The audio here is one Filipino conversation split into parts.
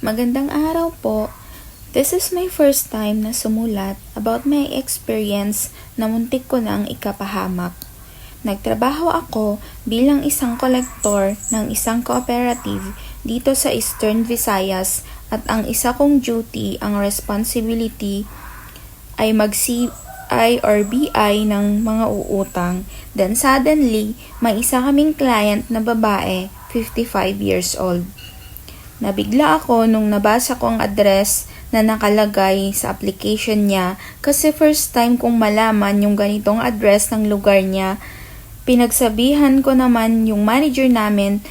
Magandang araw po. This is my first time na sumulat about my experience na muntik ko na ang ikapahamak. Nagtrabaho ako bilang isang kolektor ng isang cooperative dito sa Eastern Visayas at ang isa kong duty, ang responsibility ay mag-CI or BI ng mga uutang. Then suddenly, may isa kaming client na babae, 55 years old. Nabigla ako nung nabasa ko ang address na nakalagay sa application niya kasi first time kong malaman yung ganitong address ng lugar niya. Pinagsabihan ko naman yung manager namin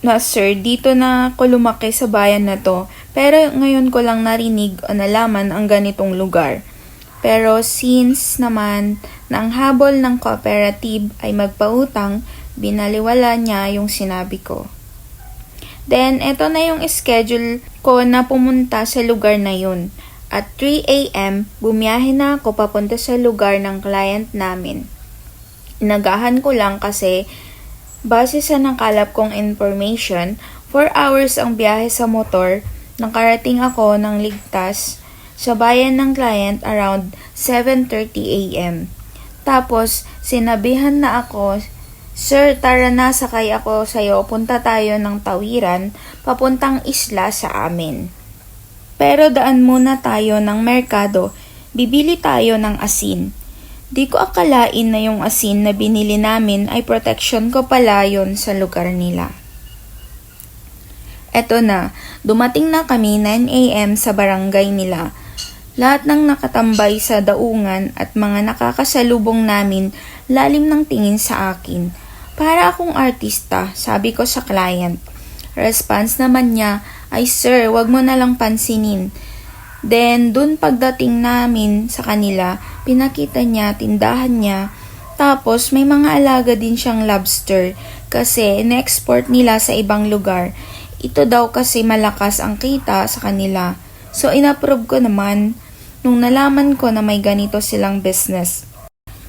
na sir, dito na ako lumaki sa bayan na to pero ngayon ko lang narinig o nalaman ang ganitong lugar. Pero since naman na ang habol ng cooperative ay magpautang, binaliwala niya yung sinabi ko. Then, eto na yung schedule ko na pumunta sa lugar na yun. At 3 a.m., bumiyahe na ako papunta sa lugar ng client namin. Inagahan ko lang kasi, base sa nakalap kong information, 4 hours ang biyahe sa motor, nakarating ako ng ligtas sa bayan ng client around 7:30 a.m. Tapos, sinabihan na ako, Sir, tara na, sakay ako sa'yo, punta tayo ng Tawiran, papuntang isla sa amin. Pero daan muna tayo ng merkado, bibili tayo ng asin. Di ko akalain na yung asin na binili namin ay protection ko pala yun sa lugar nila. Eto na, dumating na kami 9 a.m. sa barangay nila. Lahat ng nakatambay sa daungan at mga nakakasalubong namin lalim ng tingin sa akin. Para akong artista, sabi ko sa client. Response naman niya ay, Sir, wag mo na lang pansinin. Then, dun pagdating namin sa kanila, pinakita niya, tindahan niya. Tapos, may mga alaga din siyang lobster kasi in-export nila sa ibang lugar. Ito daw kasi malakas ang kita sa kanila. So, inapprove ko naman nung nalaman ko na may ganito silang business.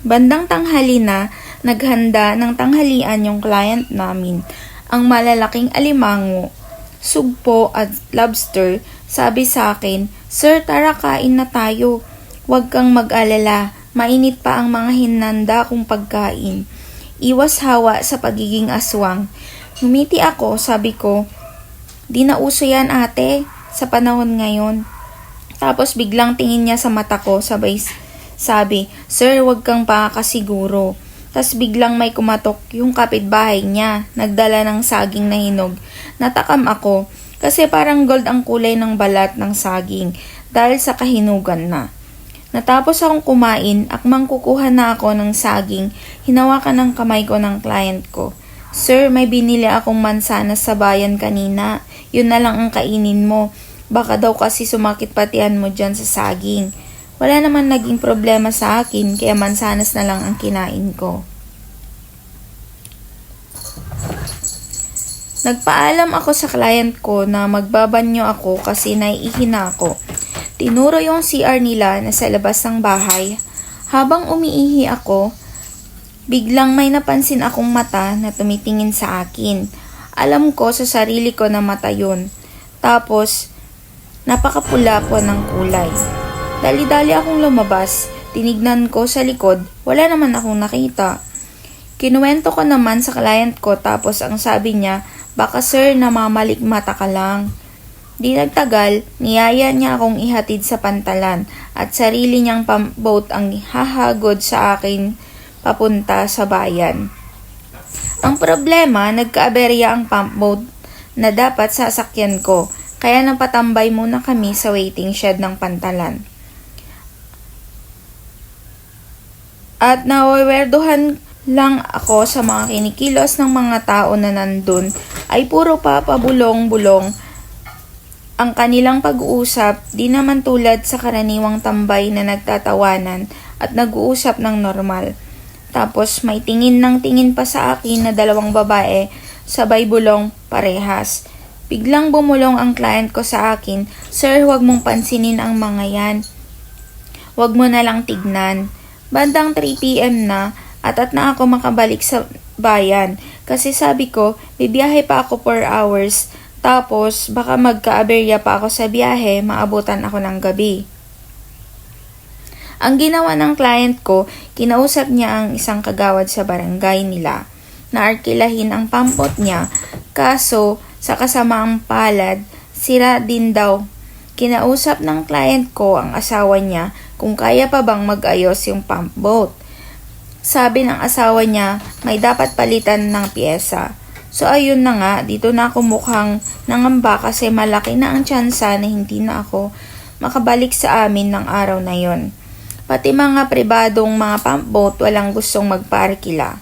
Bandang tanghali na, naghanda ng tanghalian yung client namin. Ang malalaking alimango, sugpo at lobster, sabi sa akin, Sir, tara kain na tayo. Huwag kang mag-alala, mainit pa ang mga hinanda kong pagkain. Iwas hawa sa pagiging aswang. Ngumiti ako, sabi ko, di na uso yan ate, sa panahon ngayon. Tapos biglang tingin niya sa mata ko, sabay sabi, Sir, wag kang pakakasiguro. Tas biglang may kumatok yung kapitbahay niya, nagdala ng saging na hinog. Natakam ako, kasi parang gold ang kulay ng balat ng saging, dahil sa kahinugan na. Natapos akong kumain, akmang kukuha na ako ng saging, hinawakan ng kamay ko ng client ko. Sir, may binili akong mansanas sa bayan kanina, yun na lang ang kainin mo. Baka daw kasi sumakit patian mo dyan sa saging. Wala naman naging problema sa akin, kaya mansanas na lang ang kinain ko. Nagpaalam ako sa client ko na magbabanyo ako kasi naiihi na ako. Tinuro yung CR nila na sa labas ng bahay. Habang umiihi ako, biglang may napansin akong mata na tumitingin sa akin. Alam ko sa sarili ko na mata yun. Tapos, napakapula po ng kulay. Dali-dali akong lumabas, tinignan ko sa likod, wala naman akong nakita. Kinuwento ko naman sa client ko tapos ang sabi niya, baka sir namamalikmata ka lang. Di nagtagal, niyaya niya akong ihatid sa pantalan at sarili niyang boat ang hahagod sa akin papunta sa bayan. Ang problema, nagkaaberya ang pump boat na dapat sasakyan ko, kaya napatambay muna kami sa waiting shed ng pantalan. At nawawerduhan lang ako sa mga kinikilos ng mga tao na nandun ay puro pa pabulong-bulong ang kanilang pag-uusap, di naman tulad sa karaniwang tambay na nagtatawanan at nag-uusap ng normal. Tapos may tingin ng tingin pa sa akin na dalawang babae, sabay bulong parehas. Biglang bumulong ang client ko sa akin, Sir, huwag mong pansinin ang mga yan. Huwag mo na lang tignan. Bandang 3 p.m. na at na ako makabalik sa bayan kasi sabi ko, bibiyahe pa ako 4 hours Tapos, baka magka-aberya pa ako sa biyahe, maabutan ako ng gabi. Ang ginawa ng client ko, kinausap niya ang isang kagawad sa barangay nila na arkilahin ang pampot niya, kaso sa kasamaang palad, sira din daw. Kinausap ng client ko ang asawa niya kung kaya pa bang mag-ayos yung pump boat. Sabi ng asawa niya, may dapat palitan ng pyesa. So ayun na nga, dito na ako mukhang nangamba kasi malaki na ang tsansa na hindi na ako makabalik sa amin ng araw na yon. Pati mga pribadong mga pump boat walang gustong magparkila.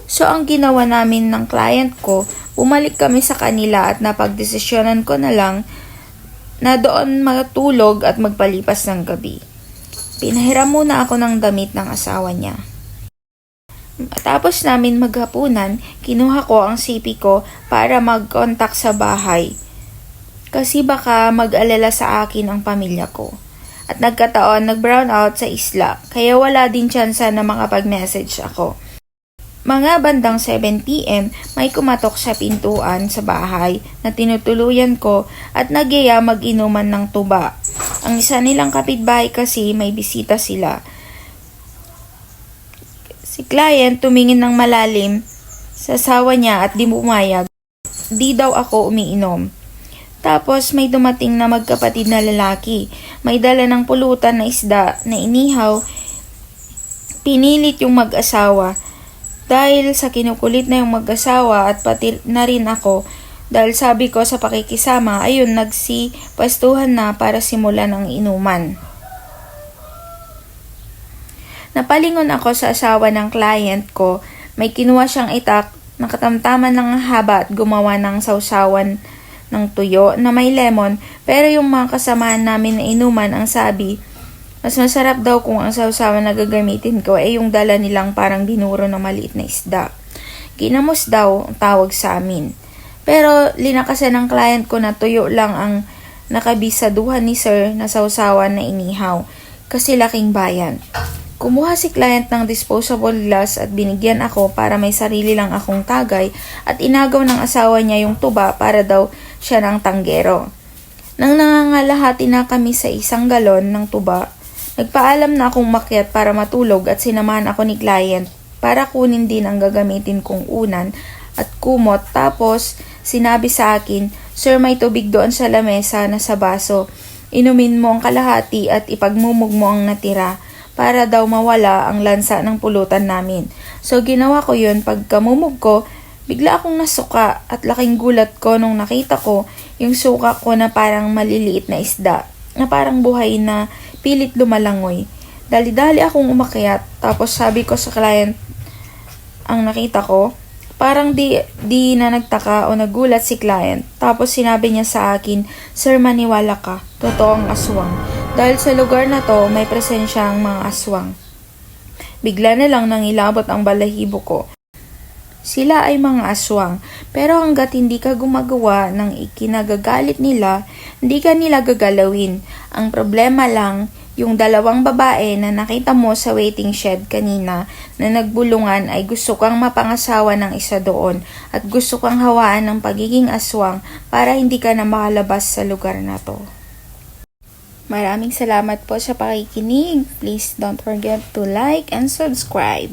So ang ginawa namin ng client ko, bumalik kami sa kanila at napagdesisyonan ko na lang na doon matulog at magpalipas ng gabi. Pinahiram muna ako ng damit ng asawa niya. Tapos namin maghapunan, kinuha ko ang CP ko para mag-contact sa bahay. Kasi baka mag-alala sa akin ang pamilya ko. At nagkataon, nag-brown out sa isla, kaya wala din tsansa na makapag-message ako. Mga bandang 7 p.m, may kumatok sa pintuan sa bahay na tinutuluyan ko at nagyaya mag-inuman ng tuba. Ang isa nilang kapitbahay kasi may bisita sila. Si client tumingin ng malalim sa asawa niya at di bumayag. Di daw ako umiinom. Tapos may dumating na magkapatid na lalaki. May dala ng pulutan na isda na inihaw. Pinilit yung mag-asawa. Dahil sa kinukulit na yung mag-asawa at pati na rin ako, dahil sabi ko sa pakikisama, ayun nagsipwestuhan na para simulan ang inuman. Napalingon ako sa asawa ng client ko, may kinuha siyang itak, nakatamtaman ng haba at gumawa ng sausawan ng tuyo na may lemon, pero yung mga kasamahan namin na inuman ang sabi, mas masarap daw kung ang sausawan na gagamitin ko ay yung dala nilang parang dinuro na maliit na isda. Ginamos daw ang tawag sa amin. Pero linakasan ng client ko na tuyo lang ang nakabisaduhan ni sir na sausawan na inihaw kasi laking bayan. Kumuha si client ng disposable glass at binigyan ako para may sarili lang akong tagay at inagaw ng asawa niya yung tuba para daw siya ng tanggero. Nang nangangalahati na kami sa 1 galon ng tuba, nagpaalam na akong makyat para matulog at sinamahan ako ni client para kunin din ang gagamitin kong unan at kumot. Tapos sinabi sa akin, "Sir, may tubig doon sa lamesa na sa baso. Inumin mo ang kalahati at ipagmumog mo ang natira para daw mawala ang lansa ng pulutan namin." So ginawa ko yun. Pagkamumog ko, bigla akong nasuka at laking gulat ko nung nakita ko yung suka ko na parang maliliit na isda na parang buhay na pilit lumalangoy. Dali-dali akong umakyat, tapos sabi ko sa client ang nakita ko. Parang di na nagtaka o nagulat si client. Tapos sinabi niya sa akin, "Sir, maniwala ka, totoo ang aswang. Dahil sa lugar na to, may presensya ang mga aswang." Bigla na lang nangilabot ang balahibo ko. Sila ay mga aswang, pero hanggat hindi ka gumagawa ng ikinagagalit nila, hindi ka nila gagalawin. Ang problema lang, yung 2 babae na nakita mo sa waiting shed kanina na nagbulungan ay gusto kang mapangasawa ng isa doon at gusto kang hawaan ng pagiging aswang para hindi ka na makalabas sa lugar na to. Maraming salamat po sa pakikinig. Please don't forget to like and subscribe.